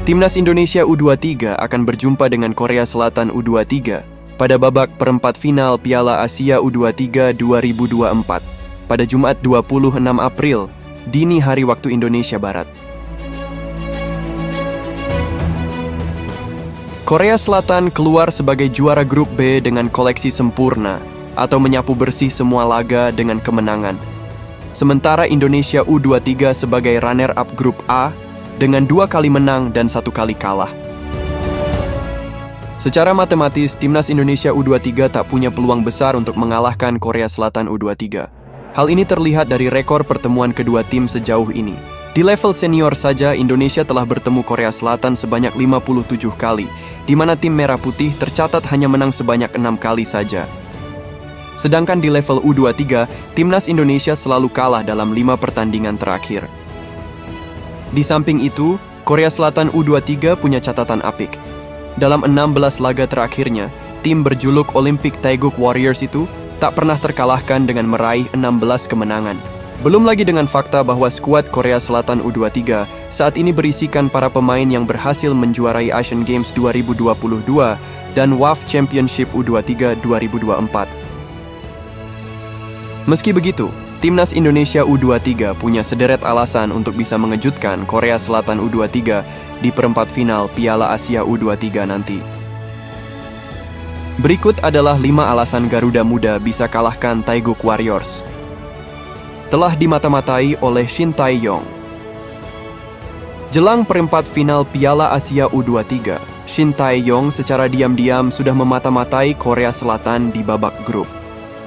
Timnas Indonesia U23 akan berjumpa dengan Korea Selatan U23 pada babak perempat final Piala Asia U23 2024 pada Jumat 26 April, dini hari waktu Indonesia Barat. Korea Selatan keluar sebagai juara grup B dengan koleksi sempurna atau menyapu bersih semua laga dengan kemenangan. Sementara Indonesia U23 sebagai runner-up grup A dengan 2 kali menang dan 1 kali kalah. Secara matematis, Timnas Indonesia U23 tak punya peluang besar untuk mengalahkan Korea Selatan U23. Hal ini terlihat dari rekor pertemuan kedua tim sejauh ini. Di level senior saja, Indonesia telah bertemu Korea Selatan sebanyak 57 kali, di mana tim Merah Putih tercatat hanya menang sebanyak 6 kali saja. Sedangkan di level U23, Timnas Indonesia selalu kalah dalam 5 pertandingan terakhir. Di samping itu, Korea Selatan U23 punya catatan apik. Dalam 16 laga terakhirnya, tim berjuluk Olympic Taeguk Warriors itu tak pernah terkalahkan dengan meraih 16 kemenangan. Belum lagi dengan fakta bahwa skuad Korea Selatan U23 saat ini berisikan para pemain yang berhasil menjuarai Asian Games 2022 dan WAF Championship U23 2024. Meski begitu, Timnas Indonesia U23 punya sederet alasan untuk bisa mengejutkan Korea Selatan U23 di perempat final Piala Asia U23 nanti. Berikut adalah 5 alasan Garuda Muda bisa kalahkan Taeguk Warriors. Telah dimata-matai oleh Shin Tae-yong. Jelang perempat final Piala Asia U23, Shin Tae-yong secara diam-diam sudah memata-matai Korea Selatan di babak grup.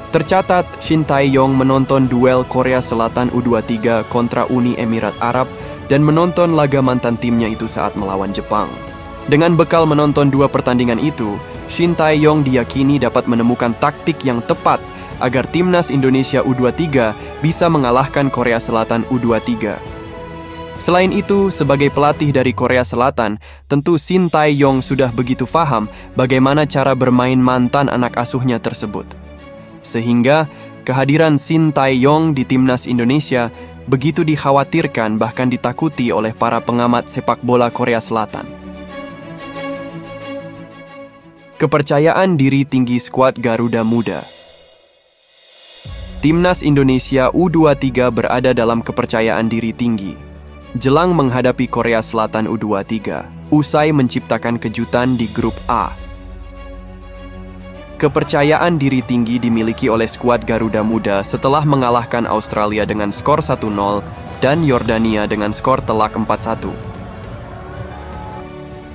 Tercatat, Shin Tae-yong menonton duel Korea Selatan U23 kontra Uni Emirat Arab dan menonton laga mantan timnya itu saat melawan Jepang. Dengan bekal menonton 2 pertandingan itu, Shin Tae-yong diyakini dapat menemukan taktik yang tepat agar Timnas Indonesia U23 bisa mengalahkan Korea Selatan U23. Selain itu, sebagai pelatih dari Korea Selatan, tentu Shin Tae-yong sudah begitu paham bagaimana cara bermain mantan anak asuhnya tersebut. Sehingga, kehadiran Shin Tae-yong di Timnas Indonesia begitu dikhawatirkan bahkan ditakuti oleh para pengamat sepak bola Korea Selatan. Kepercayaan diri tinggi skuad Garuda Muda. Timnas Indonesia U23 berada dalam kepercayaan diri tinggi jelang menghadapi Korea Selatan U23 usai menciptakan kejutan di grup A. Kepercayaan diri tinggi dimiliki oleh skuad Garuda Muda setelah mengalahkan Australia dengan skor 1-0 dan Yordania dengan skor telak 4-1.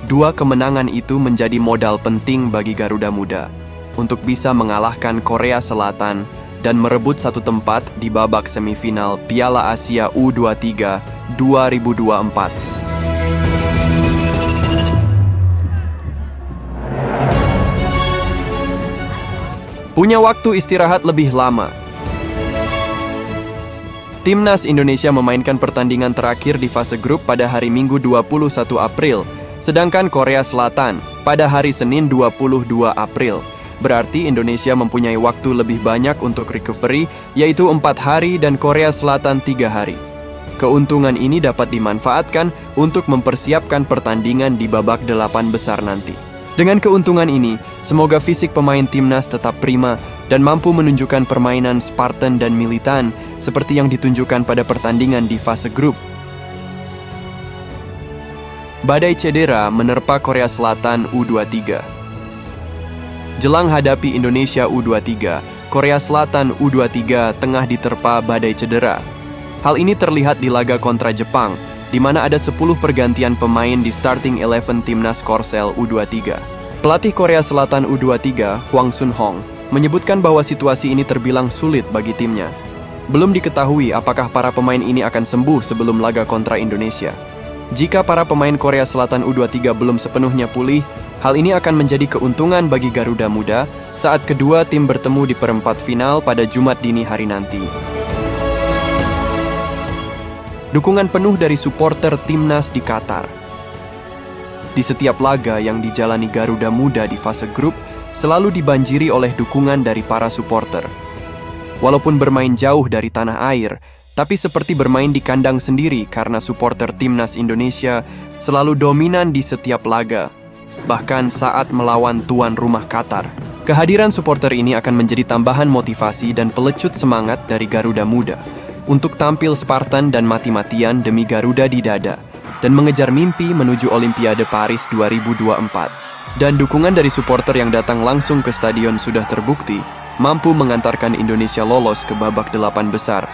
2 kemenangan itu menjadi modal penting bagi Garuda Muda untuk bisa mengalahkan Korea Selatan dan merebut 1 tempat di babak semifinal Piala Asia U23 2024. Punya waktu istirahat lebih lama. Timnas Indonesia memainkan pertandingan terakhir di fase grup pada hari Minggu 21 April, sedangkan Korea Selatan pada hari Senin 22 April. Berarti Indonesia mempunyai waktu lebih banyak untuk recovery, yaitu 4 hari dan Korea Selatan 3 hari. Keuntungan ini dapat dimanfaatkan untuk mempersiapkan pertandingan di babak 8 besar nanti. Dengan keuntungan ini, semoga fisik pemain timnas tetap prima dan mampu menunjukkan permainan Spartan dan militan seperti yang ditunjukkan pada pertandingan di fase grup. Badai cedera menerpa Korea Selatan U23. Jelang hadapi Indonesia U23, Korea Selatan U23 tengah diterpa badai cedera. Hal ini terlihat di laga kontra Jepang, di mana ada 10 pergantian pemain di starting 11 Timnas Korsel U23. Pelatih Korea Selatan U23, Hwang Sun-hong, menyebutkan bahwa situasi ini terbilang sulit bagi timnya. Belum diketahui apakah para pemain ini akan sembuh sebelum laga kontra Indonesia. Jika para pemain Korea Selatan U23 belum sepenuhnya pulih, hal ini akan menjadi keuntungan bagi Garuda Muda saat kedua tim bertemu di perempat final pada Jumat dini hari nanti. Dukungan penuh dari supporter timnas di Qatar. Di setiap laga yang dijalani Garuda Muda di fase grup, selalu dibanjiri oleh dukungan dari para supporter. Walaupun bermain jauh dari tanah air, tapi seperti bermain di kandang sendiri karena supporter timnas Indonesia selalu dominan di setiap laga, bahkan saat melawan tuan rumah Qatar. Kehadiran supporter ini akan menjadi tambahan motivasi dan pelecut semangat dari Garuda Muda untuk tampil Spartan dan mati-matian demi Garuda di dada dan mengejar mimpi menuju Olimpiade Paris 2024. Dan dukungan dari supporter yang datang langsung ke stadion sudah terbukti mampu mengantarkan Indonesia lolos ke babak 8 besar